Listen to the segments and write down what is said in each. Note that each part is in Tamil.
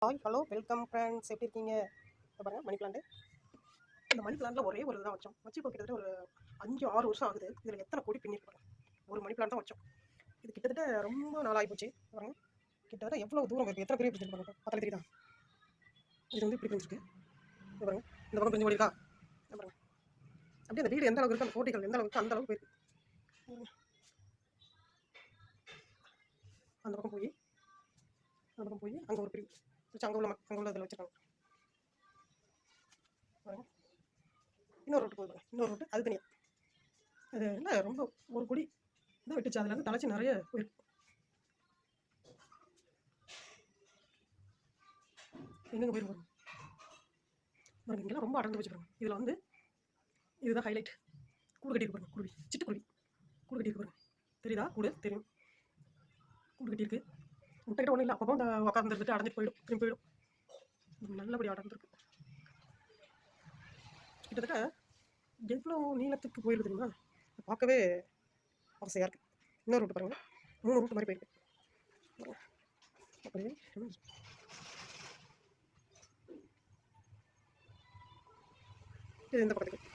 ஹாய் ஹலோ வெல்கம் ஃப்ரெண்ட்ஸ், எப்படி இருக்கீங்க? இப்போ பாருங்கள் மணி பிளான்ட். இந்த மணி பிளான்ட்டில் ஒரே ஒரு தான் வச்சோம். வச்சு இப்போ கிட்டத்தட்ட ஒரு 5-6 வருஷம் ஆகுது. இதில் எத்தனை கொடி பின்னிருக்கு பாருங்க. ஒரு மணி பிளான்ட் தான் வச்சோம். இது கிட்டத்தட்ட ரொம்ப நாளாகி போச்சு. பாருங்க கிட்டத்தட்ட எவ்வளோ தூரம் இருக்குது, எத்தனை பெரிய பிடிச்சிருக்கு பாருங்க. பக்கத்தில் தெரியுதா? இது வந்து இப்படி பிடிச்சிருக்கு. இது பாருங்க, இந்த பக்கம் பிரிஞ்சு ஓடிக்கா பாருங்க. அப்படியே அந்த வீடு எந்த அளவுக்கு இருக்குது, அந்த போட்டிகள் எந்த அளவுக்கு, அந்த அளவுக்கு போயிருக்கு. அந்த பக்கம் போய் அங்கே ஒரு பிரிவு வச்சு அங்கே உள்ள இதில் வச்சுருக்காங்க. பாருங்க இன்னொரு ரோட்டு போகுது, இன்னொரு ரோட்டு அது தனியாக. அது இல்லை ரொம்ப ஒரு கொடி இதான் விட்டுச்சு. அதில் வந்து தலைச்சி நிறைய போயிருக்கு. எங்கெங்க போயிருக்கு பாருங்க. இங்கெல்லாம் ரொம்ப அடர்ந்து வச்சு பாருங்க. இதில் வந்து இதுதான் ஹைலைட். கூடு கட்டியிருக்கு பாருங்க. குருவி, சிட்டுக்குருவி கூடு கட்டியிருக்கு பாருங்க. தெரியுதா? கூடு தெரியும். கூடு கட்டியிருக்கு. முட்டைக்கிட்ட ஒன்றும் இல்லை. அப்பப்போ இந்த உட்காந்துருந்துட்டு அடைஞ்சிட்டு போயிடும், திரும்பி போயிடும். நல்லபடி அடர்ந்துருக்கு. கிட்டத்தட்ட எவ்வளோ நீளத்துக்கு போயிருக்கு தெரியுமா? பார்க்கவே ஆசையாக இருக்குது. இன்னொரு ரூட்டு பாருங்கள், 3 ரூட்டு மாதிரி போயிருக்கு. அப்படியே இது இந்த பக்கத்துக்கு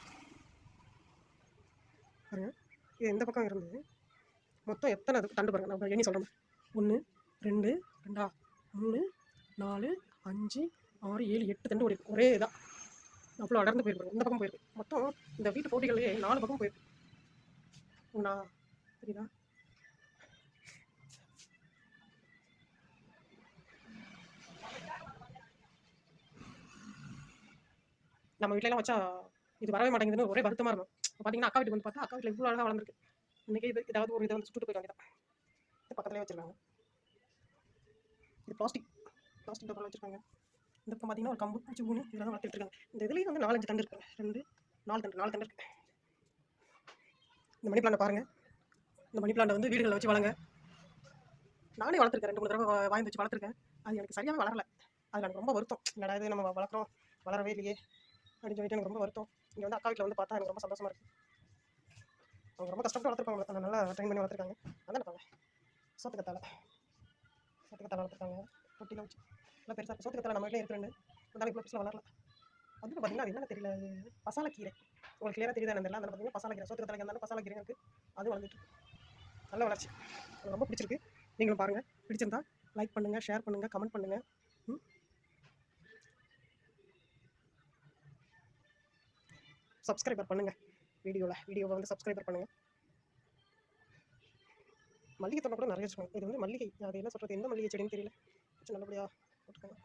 பாருங்கள். இது இந்த பக்கம் இருந்து மொத்தம் எத்தனை தண்டு பாருங்கள். நம்ம எண்ணி சொல்கிறோம். 1 2 2 3 4 5 6 7 8 தண்டு ஓடிருக்கு. ஒரே இதாக அவ்வளோ அடர்ந்து போயிருக்கு. இந்த பக்கம் போயிருக்கு. மொத்தம் இந்த வீட்டு போட்டிகளே 4 பக்கம் போயிருக்கு. ஒன்றா தெரியுதா? நம்ம வீட்டிலலாம் வச்சா இது வரவே மாட்டேங்குதுன்னு ஒரே வருத்தமாக இருக்கும். பார்த்தீங்கன்னா அக்கா வீட்டுக்கு வந்து பார்த்தா அக்கா வீட்டில் இவ்வளோ அழகாக வளர்ந்துருக்கு. இன்றைக்கி இது ஏதாவது ஒரு இதை வந்து சுட்டு போயிட வேண்டியதான். இது பக்கத்துலேயே வச்சுருக்காங்க. இது பிளாஸ்டிக் டப்பாவில் வச்சுருக்காங்க. இந்த பக்கம் பார்த்தீங்கன்னா ஒரு கம்பு பூச்சி பூனு இதெல்லாம் வளர்த்துட்டு இருக்காங்க. இந்த இதுலேயும் வந்து 4-5 தண்டு இருக்கு. 2 4 தண்டு இருக்கு. இந்த மணி பிளான்ட் பாருங்கள். இந்த மணி பிளான்ட் வந்து வீடுகளில் வச்சு வளங்க. நானே வளர்த்துருக்கேன், 2-3 தடவை வாங்கி வச்சு வளர்த்துருக்கேன். அது எனக்கு சரியாகவே வளரல. அது எனக்கு ரொம்ப வருத்தம். என்னடா இது நம்ம வளர்க்குறோம் வளரவே இல்லையே அப்படின்னு சொல்லிட்டு எனக்கு ரொம்ப வருத்தம். இங்கே வந்து அக்கா வீட்டில் வந்து பார்த்தா எனக்கு ரொம்ப சந்தோஷமாக இருக்குது. அவங்க ரொம்ப கஷ்டப்பட்டு வளர்த்துருப்பாங்க. அதை நல்லா ட்ரைன் பண்ணி வளர்த்துருக்காங்க. அதான் இருப்பாங்க சோத்துக்கத்தாழை வளர்த்துருக்காங்க. தொட்டியில் வச்சு நல்லா பெருசாக இருக்கும். சோத்துக்கத்தாழை நம்ம வீட்டில் இருக்கிறேன்னு அதனால் இவ்வளோ பெருசில் வளரல. வந்து பார்த்தீங்கன்னா அது என்னென்ன தெரியல, பசாலக்கீரை. உங்களுக்கு கிளியராக தெரியுதா என்னன்னு தெரியல. அதில் பார்த்தீங்கன்னா பசாலக்கீரை, சோத்துக்கத்தாழை இருந்தாலும் பசாலக்கீரை இருக்குது. அது வளர்ந்துட்டு நல்ல வளர்ச்சி. எனக்கு ரொம்ப பிடிச்சிருக்கு. நீங்களும் பாருங்கள். பிடிச்சிருந்தா லைக் பண்ணுங்கள், ஷேர் பண்ணுங்கள், கமெண்ட் பண்ணுங்கள். சப்ஸ்கிரைபர் பண்ணுங்கள். வீடியோவை வந்து சப்ஸ்கிரைபர் பண்ணுங்கள். மல்லிகை தோட்டம் கூட நிறைய வச்சுக்கோங்க. இது வந்து மல்லிகை, அது என்ன சொல்கிறது, எந்த மல்லிகை செடின்னு தெரியல. நல்லபடியாக போட்டுக்கோங்க.